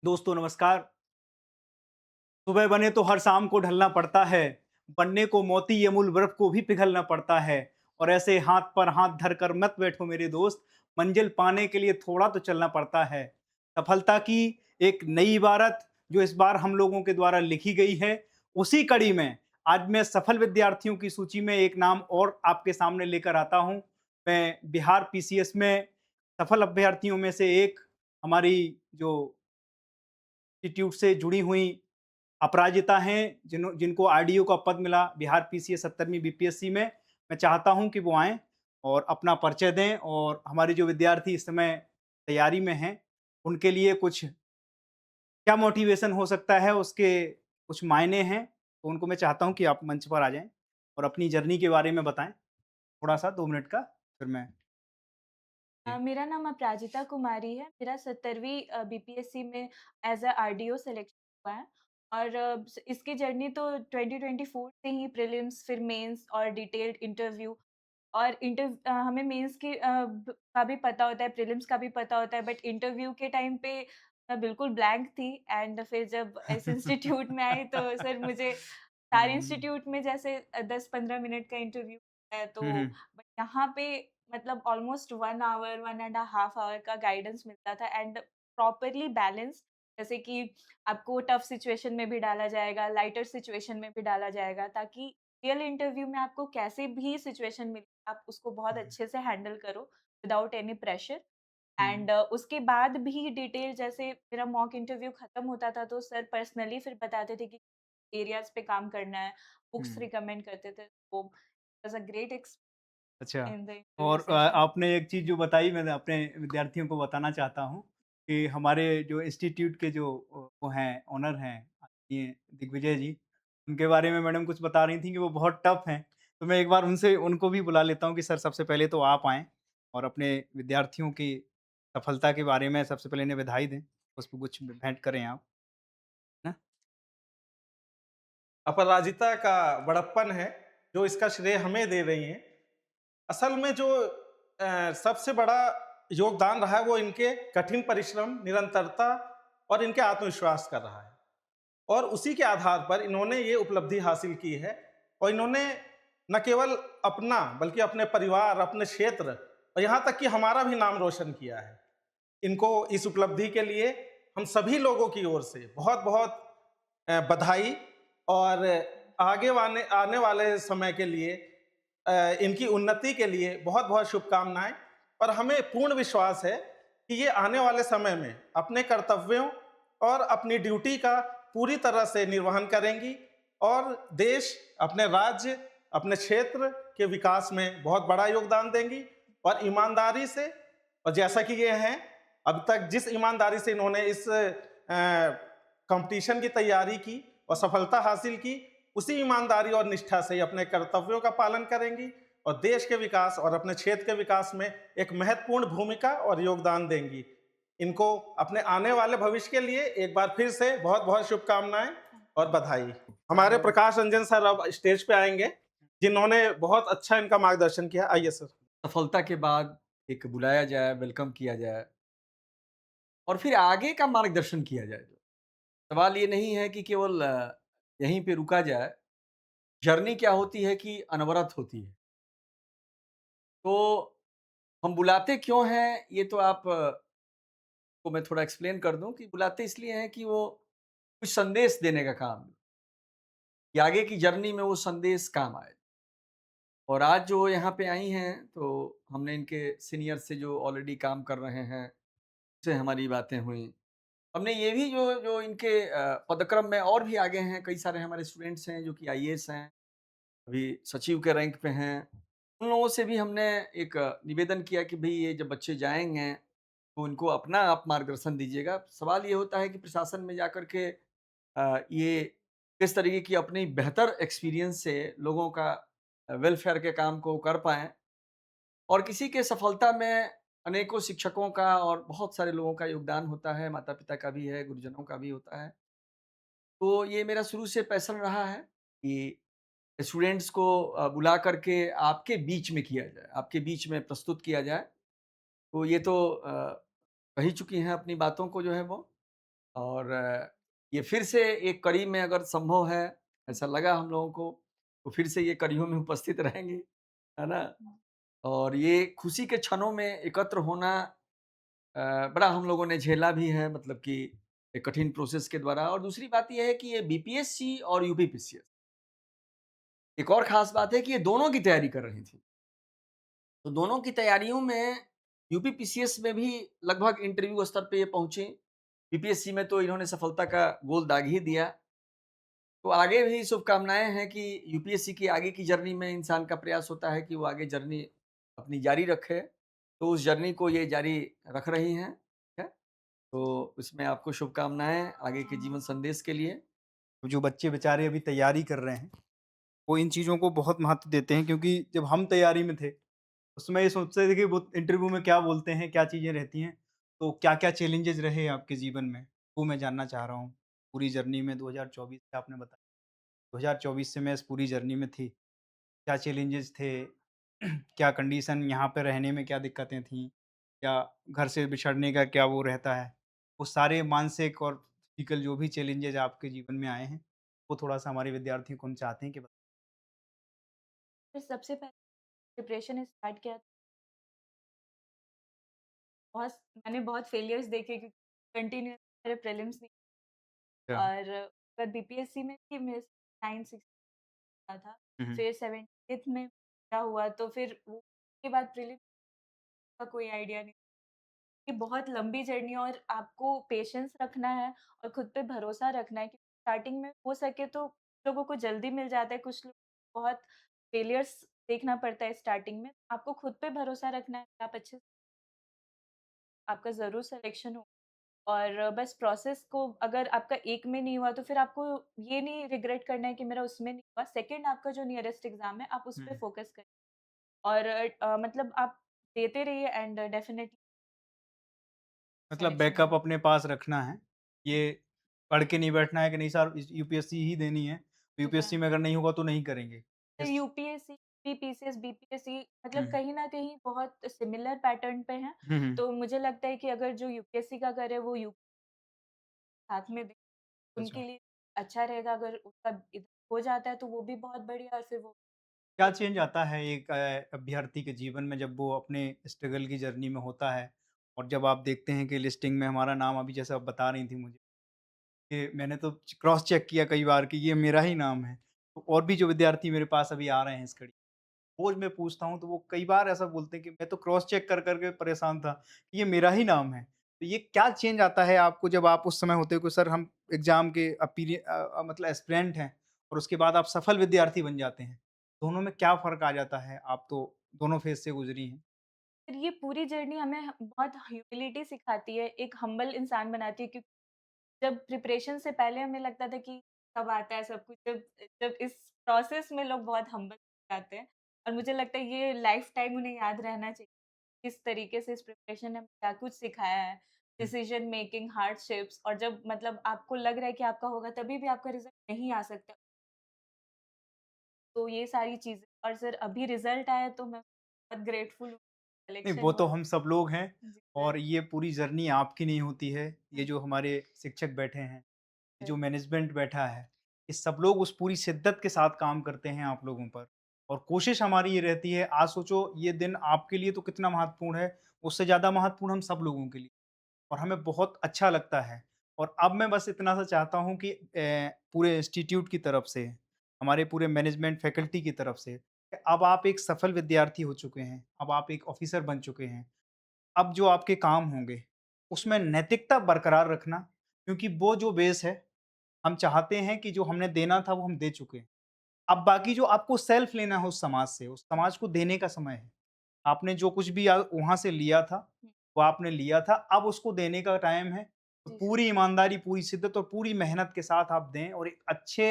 दोस्तों नमस्कार। सुबह बने तो हर शाम को ढलना पड़ता है, बनने को मोती अमूल बर्फ को भी पिघलना पड़ता है। और ऐसे हाथ पर हाथ धरकर मत बैठो मेरे दोस्त, मंजिल पाने के लिए थोड़ा तो चलना पड़ता है। सफलता की एक नई इबारत जो इस बार हम लोगों के द्वारा लिखी गई है, उसी कड़ी में आज मैं सफल विद्यार्थियों की सूची में एक नाम और आपके सामने लेकर आता हूँ। मैं बिहार पीसीएस में सफल अभ्यर्थियों में से एक हमारी जो इंस्टीट्यूट से जुड़ी हुई अपराजिता हैं, जिनको आरडीओ का पद मिला बिहार पीसीएस 70वीं बीपीएससी में। मैं चाहता हूं कि वो आएँ और अपना परिचय दें और हमारे जो विद्यार्थी इस समय तैयारी में हैं, उनके लिए कुछ क्या मोटिवेशन हो सकता है, उसके कुछ मायने हैं। तो उनको मैं चाहता हूं कि आप मंच पर आ जाएँ और अपनी जर्नी के बारे में बताएँ, थोड़ा-सा 2 मिनट का, फिर मैं जी। मेरा नाम अपराजिता कुमारी है। मेरा 70वीं बीपीएससी में एज़ अ आरडीओ सिलेक्शन हुआ है और इसकी जर्नी तो 2024 से ही प्रीलिम्स फिर मेंस और डिटेल्ड इंटरव्यू और हमें मेंस का भी पता होता है, प्रीलिम्स का भी पता होता है, बट इंटरव्यू के टाइम पे मैं बिल्कुल ब्लैंक थी। एंड फिर जब इस इंस्टीट्यूट में आई तो सर मुझे सारे हुँ, इंस्टीट्यूट में जैसे 10-15 मिनट का इंटरव्यू है, तो हुँ, हुँ, बट यहाँ पे मतलब almost 1 hour, 1 and a half hour का गाइडेंस मिलता था एंड प्रॉपरली बैलेंस्ड। जैसे कि आपको टफ सिचुएशन में भी डाला जाएगा, लाइटर सिचुएशन में भी डाला जाएगा, ताकि रियल इंटरव्यू में आपको कैसे भी सिचुएशन मिले, आप उसको बहुत हुँ, अच्छे से हैंडल करो without any pressure. Hmm, and उसके बाद भी डिटेल जैसे मेरा मॉक इंटरव्यू खत्म होता था तो सर पर्सनली फिर बताते थे कि एरियाज़ पे काम करना है, बुक्स हुँ। रिकमेंड करते थे। तो वाज़ अ ग्रेट एक्सपीरियंस अच्छा। इन द इंटरव्यू और सेशन। आपने एक चीज़ जो बताई, मैं अपने विद्यार्थियों को बताना चाहता हूँ कि हमारे जो इंस्टीट्यूट के जो वो हैं, ओनर हैं, ये दिग्विजय जी, उनके बारे में मैडम कुछ बता रही थी कि वो बहुत टफ़ हैं। तो मैं एक बार उनसे उनको भी बुला लेता हूँ कि सर सबसे पहले तो आप आएँ और अपने विद्यार्थियों की सफलता के बारे में सबसे पहले इन्हें बधाई दें। उस पे कुछ भेंट करें आप, है ना? अपराजिता का बड़प्पन है, जो इसका श्रेय हमें दे रही हैं। असल में जो सबसे बड़ा योगदान रहा है, वो इनके कठिन परिश्रम, निरंतरता और इनके आत्मविश्वास का रहा है। और उसी के आधार पर इन्होंने ये उपलब्धि हासिल की है और इन्होंने न केवल अपना, बल्कि अपने परिवार, अपने क्षेत्र और यहाँ तक कि हमारा भी नाम रोशन किया है। इनको इस उपलब्धि के लिए हम सभी लोगों की ओर से बहुत-बहुत बधाई और आगे वाने आने वाले समय के लिए इनकी उन्नति के लिए बहुत-बहुत शुभकामनाएँ। और हमें पूर्ण विश्वास है कि ये आने वाले समय में अपने कर्तव्यों और अपनी ड्यूटी का पूरी तरह से निर्वहन करेंगी और देश, अपने राज्य, अपने क्षेत्र के विकास में बहुत बड़ा योगदान देंगी। और ईमानदारी से, और जैसा कि ये हैं, अब तक जिस ईमानदारी से इन्होंने इस कॉम्पिटिशन की तैयारी की और सफलता हासिल की, उसी ईमानदारी और निष्ठा से ये अपने कर्तव्यों का पालन करेंगी और देश के विकास और अपने क्षेत्र के विकास में एक महत्वपूर्ण भूमिका और योगदान देंगी। इनको अपने आने वाले भविष्य के लिए एक बार फिर से बहुत-बहुत शुभकामनाएँ और बधाई। हमारे प्रकाश रंजन सर अब स्टेज पे आएँगे, जिन्होंने बहुत अच्छा इनका मार्गदर्शन किया। आइए सर। सफलता के बाद एक बुलाया जाए, वेलकम किया जाए और फिर आगे का मार्गदर्शन किया जाए। सवाल ये नहीं है कि केवल यहीं पे रुका जाए, जर्नी क्या होती है कि अनवरत होती है। तो हम बुलाते क्यों हैं, ये तो आप को मैं थोड़ा एक्सप्लेन कर दूँ कि बुलाते इसलिए हैं कि वो कुछ संदेश देने का काम, कि आगे की जर्नी में वो संदेश काम आए। और आज जो यहाँ पे आई हैं, तो हमने इनके सीनियर से जो ऑलरेडी काम कर रहे हैं, उनसे हमारी बातें हुई। हमने ये भी जो जो इनके पदक्रम में और भी आगे हैं, कई सारे हमारे स्टूडेंट्स हैं जो कि आईएएस हैं, अभी सचिव के रैंक पे हैं। उन लोगों से भी हमने एक निवेदन किया कि भई ये जब बच्चे जाएँगे, तो उनको अपना आप मार्गदर्शन दीजिएगा। सवाल ये होता है कि प्रशासन में जाकर के ये किस तरीके की अपनी बेहतर एक्सपीरियंस से लोगों का वेलफेयर के काम को कर पाएँ और किसी के सफलता में अनेकों शिक्षकों का और बहुत सारे लोगों का योगदान होता है, माता-पिता का भी है, गुरुजनों का भी होता है। तो ये मेरा शुरू से पैशन रहा है कि स्टूडेंट्स को बुला करके आपके बीच में किया जाए, आपके बीच में प्रस्तुत किया जाए। तो ये तो कह ही चुकी हैं अपनी बातों को जो है वो। और ये फिर से एक कड़ी में अगर संभव है, ऐसा लगा हम लोगों को, तो फिर से ये कड़ियों में उपस्थित रहेंगे, है ना? और ये खुशी के क्षणों में एकत्र होना बड़ा हम लोगों ने झेला भी है, मतलब कि एक कठिन प्रोसेस के द्वारा। और दूसरी बात ये है कि ये बीपीएससी और यूपीपीसीएस, एक और ख़ास बात है कि ये दोनों की तैयारी कर रही थी। तो दोनों की तैयारियों में यूपीपीसीएस में भी लगभग इंटरव्यू स्तर पे ये पहुँचे। बीपीएससी में तो इन्होंने सफलता का गोल दाग ही दिया। तो आगे भी शुभकामनाएँ हैं कि यूपीएससी की आगे की जर्नी में इंसान का प्रयास होता है कि वो आगे जर्नी अपनी जारी रखे। तो उस जर्नी को ये जारी रख रही हैं, ठीक है? तो इसमें आपको शुभकामनाएँ आगे के जीवन संदेश के लिए। जो बच्चे बेचारे अभी तैयारी कर रहे हैं, वो इन चीज़ों को बहुत महत्व देते हैं, क्योंकि जब हम तैयारी में थे, उस समय ये सोचते थे कि वो इंटरव्यू में क्या बोलते हैं, क्या चीज़ें रहती हैं। तो क्या-क्या चैलेंजेज़ रहे आपके जीवन में? वो मैं जानना चाह रहा हूँ। पूरी जर्नी में 2024 से आपने बताया, 2024 से मैं इस पूरी जर्नी में थी। क्या चैलेंजेज़ थे? क्या कंडीशन, यहाँ पे रहने में क्या दिक्कतें थीं? या घर से बिछड़ने का क्या वो रहता है? वो सारे मानसिक और फिज़िकल जो भी चैलेंजेज़ आपके जीवन में आए हैं, वो थोड़ा-सा हमारे विद्यार्थियों को हम चाहते हैं कि फिर सबसे पहले प्रिपरेशन स्टार्ट किया, बहुत मैंने बहुत फेलियर्स देखे क्योंकि कंटिन्यूअस मेरे प्रीलिम्स नहीं। बताएँ। और अगर बीपीएससी में भी मेरे 9-6 था था, हुँ, हुँ। फिर 7th में क्या हुआ तो फिर वो उसके बाद प्रीलिम्स का कोई आइडिया नहीं। ये बहुत लंबी जर्नी है और आपको पेशेंस रखना है और खुद पे भरोसा रखना है कि स्टार्टिंग में हो सके तो लोगों को जल्दी मिल जाता है, कुछ लोग बहुत फेलियर्स देखना पड़ता है स्टार्टिंग में। आपको खुद पे भरोसा रखना है कि आप अच्छे से, आपका ज़रूर सिलेक्शन हो। और बस प्रोसेस को अगर आपका एक में नहीं हुआ तो फिर आपको ये नहीं रिग्रेट करना है कि मेरा उसमें नहीं हुआ। सेकंड आपका जो नियरेस्ट एग्ज़ाम है आप उस हुँ, पे हुँ। फ़ोकस करें और मतलब आप देते रहिए एंड डेफिनिटली मतलब सिलेक्शन बैकअप होगा। अपने पास रखना है। जी, ये पढ़ के नहीं बैठना है कि नहीं सर इस यूपीएससी ही देनी है, तो जी। यूपीएससी में अगर नहीं होगा तो नहीं करेंगे। तो इस यूपीएससी, पीसीएस, बीपीएससी हुँ, मतलब कहीं न कहीं बहुत सिमिलर पैटर्न पे हैं। हुँ, हुँ। तो मुझे लगता है कि अगर जो यूपीएससी का करे वो यू साथ में दे, अच्छा। उनके लिए अच्छा रहेगा। अगर उसका इधर हो जाता है तो वो भी बहुत बढ़िया और फिर वो क्या चेंज आता है एक अभ्यर्थी के जीवन में जब वो अपने स्ट्रगल की जर्नी में होता है और जब आप देखते हैं कि लिस्टिंग में हमारा नाम, अभी जैसे आप बता रही थी मुझे, कि मैंने तो क्रॉस चेक किया कई बार कि ये मेरा ही नाम है। तो और भी जो विद्यार्थी मेरे पास अभी आ रहे हैं इस कड़ी, रोज़ मैं पूछता हूँ तो वो कई बार ऐसा बोलते हैं कि मैं तो क्रॉस चेक कर के परेशान था, कि ये मेरा ही नाम है। तो ये क्या चेंज आता है आपको जब आप उस समय होते हो कि सर हम एग्ज़ाम के मतलब एस्पिरेंट हैं और उसके बाद आप सफल विद्यार्थी बन जाते हैं। दोनों में क्या फ़र्क आ जाता है? आप तो दोनों फ़ेज़ से गुज़री हैं। फिर ये पूरी जर्नी हमें बहुत ह्यूमिलिटी सिखाती है, एक हम्बल इंसान बनाती है क्योंकि जब प्रिपरेशन से पहले हमें लगता था कि कब आता है सब कुछ, जब जब इस प्रोसेस में लोग बहुत हम्बल हो जाते हैं और मुझे लगता है ये लाइफ टाइम उन्हें याद रहना चाहिए। किस तरीके से इस प्रिपरेशन ने हमें क्या कुछ सिखाया है, हुँ। डिसीजन मेकिंग, हार्डशिप्स और जब मतलब आपको लग रहा है कि आपका होगा तभी भी आपका रिज़ल्ट नहीं आ सकता। तो ये सारी चीज़ें और सर अभी रिज़ल्ट आया तो मैं बहुत ग्रेटफुल हूँ, नहीं, सिलेक्शन वो तो हुआ। हम सब लोग हैं जी और सर। ये पूरी जर्नी आपकी नहीं होती है। ये जो हमारे शिक्षक बैठे हैं, ये जो मैनेजमेंट बैठा है, ये सब लोग उस पूरी शिद्दत के साथ काम करते हैं आप लोगों पर और कोशिश हमारी ये रहती है, आज सोचो ये दिन आपके लिए तो कितना महत्वपूर्ण है, उससे ज़्यादा महत्वपूर्ण हम सब लोगों के लिए और हमें बहुत अच्छा लगता है। और अब मैं बस इतना सा चाहता हूँ कि पूरे इंस्टीट्यूट की तरफ से, हमारे पूरे मैनेजमेंट फैकल्टी की तरफ से, कि अब आप एक सफल विद्यार्थी हो चुके हैं, अब आप एक ऑफ़िसर बन चुके हैं। अब जो आपके काम होंगे, उसमें नैतिकता बरकरार रखना, क्योंकि वो जो बेस है, हम चाहते हैं कि जो हमने देना था वो हम दे चुके हैं। अब बाकी जो आपको सेल्फ लेना है उस समाज को देने का समय है। आपने जो कुछ भी वहाँ से लिया था, हुँ, वो आपने लिया था, अब उसको देने का टाइम है। तो जी सर। पूरी ईमानदारी, पूरी शिद्दत और पूरी मेहनत के साथ आप दें और एक अच्छे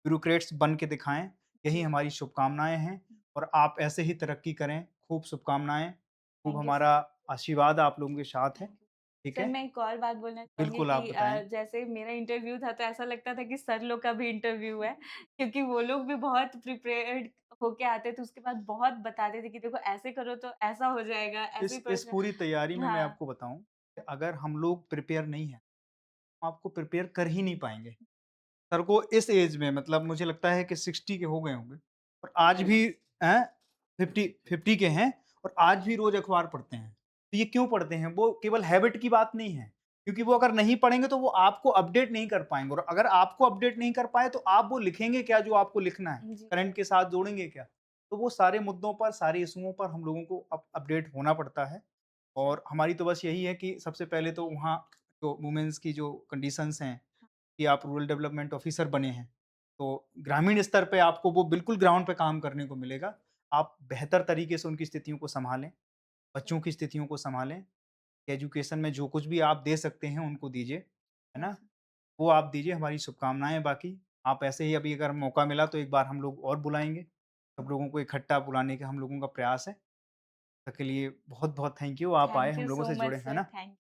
ब्यूरोक्रेट्स बन के दिखाएँ, यही जी सर। हमारी शुभकामनाएँ हैं और आप ऐसे ही तरक्की करें। खूब शुभकामनाएँ, खूब थैंक यू हमारा सर। आशीर्वाद आप लोगों के साथ है। Thank you. ठीक सर है? मैं एक और बात बोलना चाहूँगी बिल्कुल, आप कि बताएँ। जैसे मेरा इंटरव्यू था तो ऐसा लगता था कि सर लोग का भी इंटरव्यू है क्योंकि वो लोग भी बहुत प्रिपेयर्ड होके आते थे, उसके बाद बहुत बताते थे कि देखो ऐसे करो तो ऐसा हो जाएगा, ऐसे इस प्रश्न। पूरी तैयारी में मैं हाँ, आपको बताऊँ, कि अगर हम लोग प्रिपेयर नहीं हैं, आपको प्रिपेयर कर ही नहीं पाएँगे। सर को इस एज में मतलब मुझे लगता है कि 60 के हो गए होंगे और आज भी 50 के हैं और आज भी रोज़ अखबार पढ़ते हैं। तो ये क्यों पढ़ते हैं? वो केवल हैबिट की बात नहीं है, क्योंकि वो अगर नहीं पढ़ेंगे तो वो आपको अपडेट नहीं कर पाएँगे और अगर आपको अपडेट नहीं कर पाए तो आप वो लिखेंगे क्या जो आपको लिखना है? जी। करंट के साथ जोड़ेंगे क्या? तो वो सारे मुद्दों पर, सारे इश्यूओं पर हम लोगों को अपडेट होना पड़ता है और हमारी तो बस यही है कि सबसे पहले तो वहाँ जो वुमेन्स की जो कंडीशंस हैं कि आप रूरल डेवलपमेंट ऑफिसर बने हैं, तो ग्रामीण स्तर पे आपको वो बिल्कुल ग्राउंड पे काम करने को मिलेगा। आप बेहतर तरीके से उनकी स्थितियों को सँभालें, बच्चों की स्थितियों को सँभालें, एजुकेशन में जो कुछ भी आप दे सकते हैं उनको दीजिए, है ना? अच्छा। वो आप दीजिए, हमारी शुभकामनाएँ बाकी। आप ऐसे ही अभी अगर मौका मिला तो एक बार हम लोग और बुलाएँगे, सब लोगों को इकट्ठा बुलाने का हम लोगों का प्रयास है। तब के लिए बहुत-बहुत थैंक यू, आप आए थैंक हम यू लोगों सो से मच जुड़े, है सर, ना? थैंक